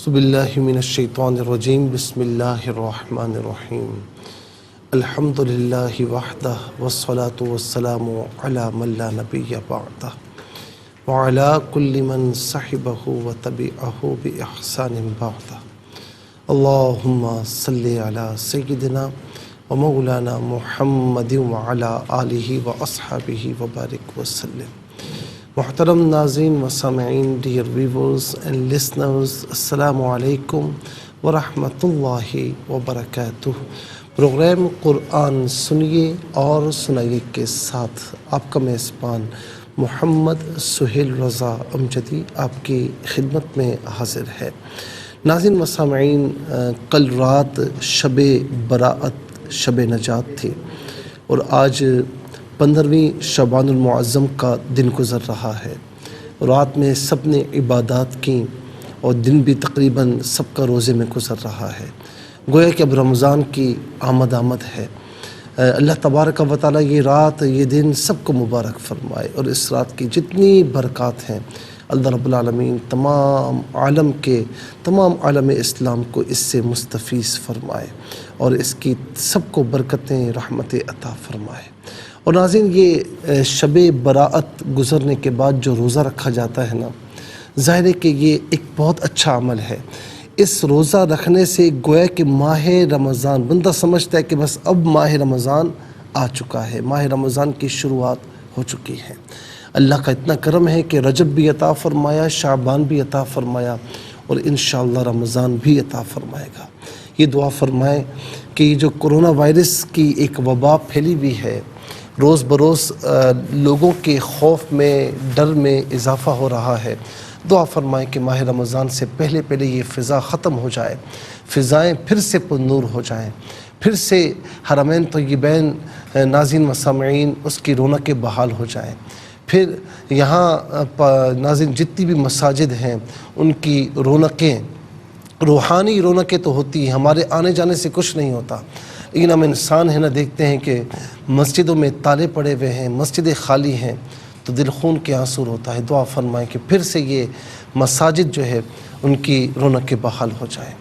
اعوذ باللہ من الشیطان الرجیم بسم اللہ الرحمن الرحیم الحمد للہ وحدہ والصلاة والسلام علی من لا نبی بعدہ وعلی کل من صحبہ وتبعہ بإحسان بعدہ اللہم صلی علی سیدنا ومولانا محمد وعلی آلہ واصحابہ وبارک وسلم۔ محترم ناظرین و سامعین، ڈیئر ویورز اینڈ لسنرز، السلام علیکم ورحمۃ اللہ وبرکاتہ۔ پروگرام قرآن سنیے اور سنائیے کے ساتھ آپ کا میزبان محمد سہیل رضا امجدی آپ کی خدمت میں حاضر ہے۔ ناظرین و سامعین، کل رات شب براءت، شب نجات تھی اور آج 15ویں شعبان المعظم کا دن گزر رہا ہے۔ رات میں سب نے عبادات کیں اور دن بھی تقریباً سب کا روزے میں گزر رہا ہے۔ گویا کہ اب رمضان کی آمد ہے۔ اللہ تبارک و تعالی یہ رات، یہ دن سب کو مبارک فرمائے اور اس رات کی جتنی برکات ہیں اللہ رب العالمین تمام عالم اسلام کو اس سے مستفیض فرمائے اور اس کی سب کو برکتیں، رحمتیں عطا فرمائے۔ اور ناظرین، یہ شب براءت گزرنے کے بعد جو روزہ رکھا جاتا ہے نا، ظاہر ہے کہ یہ ایک بہت اچھا عمل ہے۔ اس روزہ رکھنے سے گویا کہ ماہ رمضان، بندہ سمجھتا ہے کہ بس اب ماہ رمضان آ چکا ہے، ماہ رمضان کی شروعات ہو چکی ہے۔ اللہ کا اتنا کرم ہے کہ رجب بھی عطا فرمایا، شعبان بھی عطا فرمایا اور انشاءاللہ رمضان بھی عطا فرمائے گا۔ یہ دعا فرمائیں کہ یہ جو کرونا وائرس کی ایک وبا پھیلی ہوئی ہے، روز بروز لوگوں کے خوف میں، ڈر میں اضافہ ہو رہا ہے، دعا فرمائیں کہ ماہ رمضان سے پہلے یہ فضا ختم ہو جائے، فضائیں پھر سے پر نور ہو جائیں، پھر سے حرمین طیبین ناظرین و سامعین اس کی رونقیں بحال ہو جائیں، پھر یہاں ناظرین جتنی بھی مساجد ہیں ان کی رونقیں، روحانی رونقیں تو ہوتی ہیں، ہمارے آنے جانے سے کچھ نہیں ہوتا، لیکن ہم انسان ہیں نا، دیکھتے ہیں کہ مسجدوں میں تالے پڑے ہوئے ہیں، مسجدیں خالی ہیں تو دل خون کے آنسو ہوتا ہے۔ دعا فرمائیں کہ پھر سے یہ مساجد جو ہے ان کی رونقیں بحال ہو جائیں۔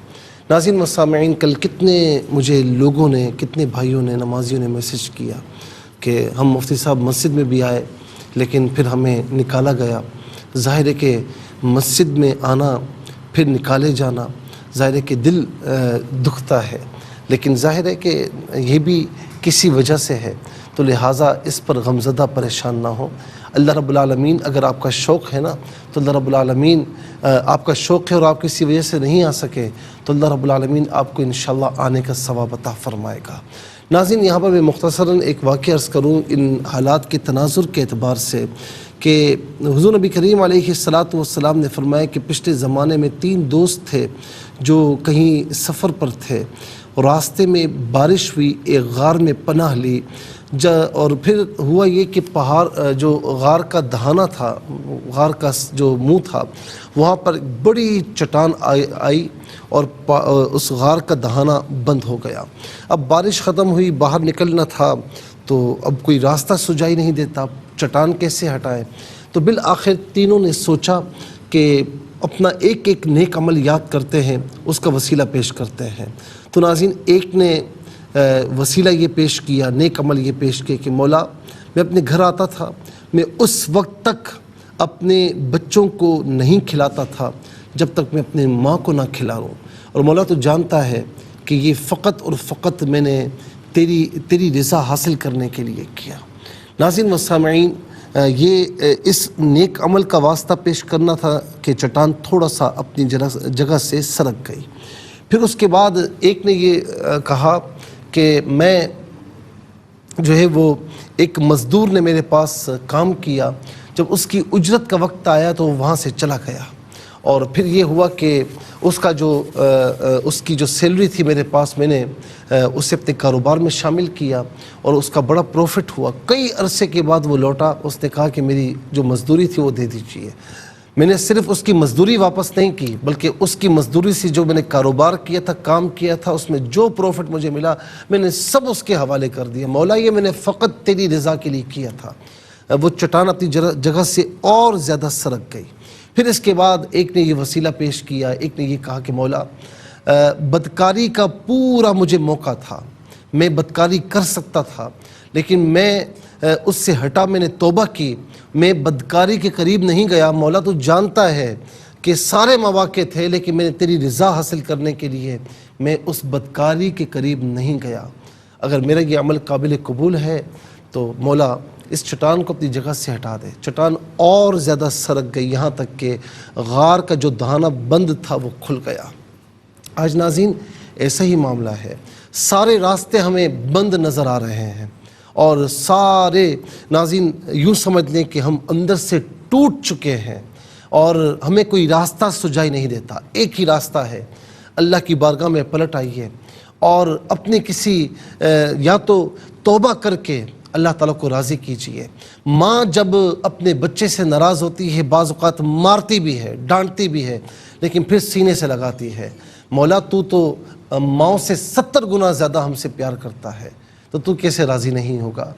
ناظرین و سامعین، کل کتنے مجھے لوگوں نے، کتنے بھائیوں نے، نمازیوں نے میسج کیا کہ ہم مفتی صاحب مسجد میں بھی آئے لیکن پھر ہمیں نکالا گیا۔ ظاہر ہے کہ مسجد میں آنا پھر نکالے جانا، ظاہر ہے کہ دل دکھتا ہے، لیکن ظاہر ہے کہ یہ بھی کسی وجہ سے ہے، تو لہٰذا اس پر غمزدہ پریشان نہ ہو۔ اللہ رب العالمین، اگر آپ کا شوق ہے نا تو اللہ رب العالمین، آپ کا شوق ہے اور آپ کسی وجہ سے نہیں آ سکے تو اللہ رب العالمین آپ کو انشاءاللہ آنے کا ثواب عطا فرمائے گا۔ ناظرین، یہاں پر میں مختصراً ایک واقعہ عرض کروں ان حالات کے تناظر کے اعتبار سے کہ حضور نبی کریم علیہ الصلاۃ نے فرمایا کہ پچھلے زمانے میں 3 دوست تھے جو کہیں سفر پر تھے، راستے میں بارش ہوئی، ایک غار میں پناہ لی، اور پھر ہوا یہ کہ پہاڑ جو غار کا دہانہ تھا، غار کا جو منہ تھا، وہاں پر بڑی چٹان آئی اور اس غار کا دہانہ بند ہو گیا۔ اب بارش ختم ہوئی، باہر نکلنا تھا تو اب کوئی راستہ سجائی نہیں دیتا، چٹان کیسے ہٹائیں؟ تو بالآخر تینوں نے سوچا کہ اپنا ایک نیک عمل یاد کرتے ہیں، اس کا وسیلہ پیش کرتے ہیں۔ تو ناظرین، ایک نے وسیلہ یہ پیش کیا، نیک عمل یہ پیش کیا کہ مولا، میں اپنے گھر آتا تھا، میں اس وقت تک اپنے بچوں کو نہیں کھلاتا تھا جب تک میں اپنے ماں کو نہ کھلاؤں، اور مولا تو جانتا ہے کہ یہ فقط اور فقط میں نے تیری رضا حاصل کرنے کے لیے کیا۔ ناظرین و سامعین، یہ اس نیک عمل کا واسطہ پیش کرنا تھا کہ چٹان تھوڑا سا اپنی جگہ سے سرک گئی۔ پھر اس کے بعد ایک نے یہ کہا کہ میں جو ہے وہ ایک مزدور نے میرے پاس کام کیا، جب اس کی اجرت کا وقت آیا تو وہ وہاں سے چلا گیا، اور پھر یہ ہوا کہ اس کی جو سیلری تھی میرے پاس، میں نے اسے اپنے کاروبار میں شامل کیا اور اس کا بڑا پروفٹ ہوا۔ کئی عرصے کے بعد وہ لوٹا، اس نے کہا کہ میری جو مزدوری تھی وہ دے دیجیے۔ میں نے صرف اس کی مزدوری واپس نہیں کی، بلکہ اس کی مزدوری سے جو میں نے کاروبار کیا تھا، کام کیا تھا، اس میں جو پروفٹ مجھے ملا میں نے سب اس کے حوالے کر دیا۔ مولا، یہ میں نے فقط تیری رضا کے لیے کیا تھا۔ وہ چٹان اپنی جگہ سے اور زیادہ سرک گئی۔ پھر اس کے بعد ایک نے یہ وسیلہ پیش کیا، ایک نے یہ کہا کہ مولا بدکاری کا پورا مجھے موقع تھا، میں بدکاری کر سکتا تھا، لیکن میں اس سے ہٹا، میں نے توبہ کی، میں بدکاری کے قریب نہیں گیا۔ مولا تو جانتا ہے کہ سارے مواقع تھے، لیکن میں نے تیری رضا حاصل کرنے کے لیے میں اس بدکاری کے قریب نہیں گیا۔ اگر میرا یہ عمل قابل قبول ہے تو مولا اس چٹان کو اپنی جگہ سے ہٹا دے۔ چٹان اور زیادہ سرک گئی، یہاں تک کہ غار کا جو دہانہ بند تھا وہ کھل گیا۔ آج ناظرین ایسا ہی معاملہ ہے، سارے راستے ہمیں بند نظر آ رہے ہیں، اور سارے ناظرین یوں سمجھ لیں کہ ہم اندر سے ٹوٹ چکے ہیں اور ہمیں کوئی راستہ سجائی نہیں دیتا۔ ایک ہی راستہ ہے، اللہ کی بارگاہ میں پلٹ آئیے اور اپنے کسی یا تو توبہ کر کے اللہ تعالیٰ کو راضی کیجیے۔ ماں جب اپنے بچے سے ناراض ہوتی ہے، بعض اوقات مارتی بھی ہے، ڈانٹتی بھی ہے، لیکن پھر سینے سے لگاتی ہے، مولا تو ماؤں سے 70 گنا زیادہ ہم سے پیار کرتا ہے، تو کیسے راضی نہیں ہوگا؟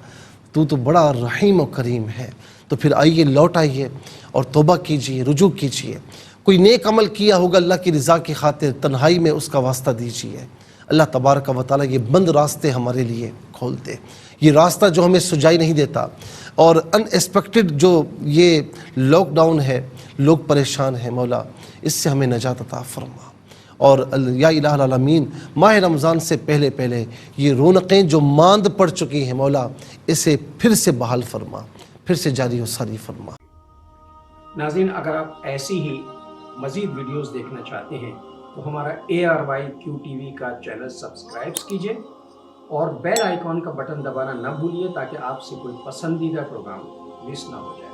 تو بڑا رحیم و کریم ہے۔ تو پھر آئیے، لوٹ آئیے اور توبہ کیجیے، رجوع کیجیے۔ کوئی نیک عمل کیا ہوگا اللہ کی رضا کی خاطر، تنہائی میں اس کا واسطہ دیجیے۔ اللہ تبارک و تعالیٰ یہ بند راستے ہمارے لیے کھول دے، یہ راستہ جو ہمیں سجائی نہیں دیتا، اور ان ایکسپیکٹڈ جو یہ لاک ڈاؤن ہے، لوگ پریشان ہیں، مولا اس سے ہمیں نجات عطا فرما۔ اور یا الہ العالمین ماہ رمضان سے پہلے یہ رونقیں جو ماند پڑ چکی ہیں، مولا اسے پھر سے بحال فرما، پھر سے جاری و ساری فرما۔ ناظرین، اگر آپ ایسی ہی مزید ویڈیوز دیکھنا چاہتے ہیں تو ہمارا ARYQTV کا چینل سبسکرائب کیجئے اور بیل آئیکن کا بٹن دبانا نہ بھولیے، تاکہ آپ سے کوئی پسندیدہ پروگرام مس نہ ہو جائے۔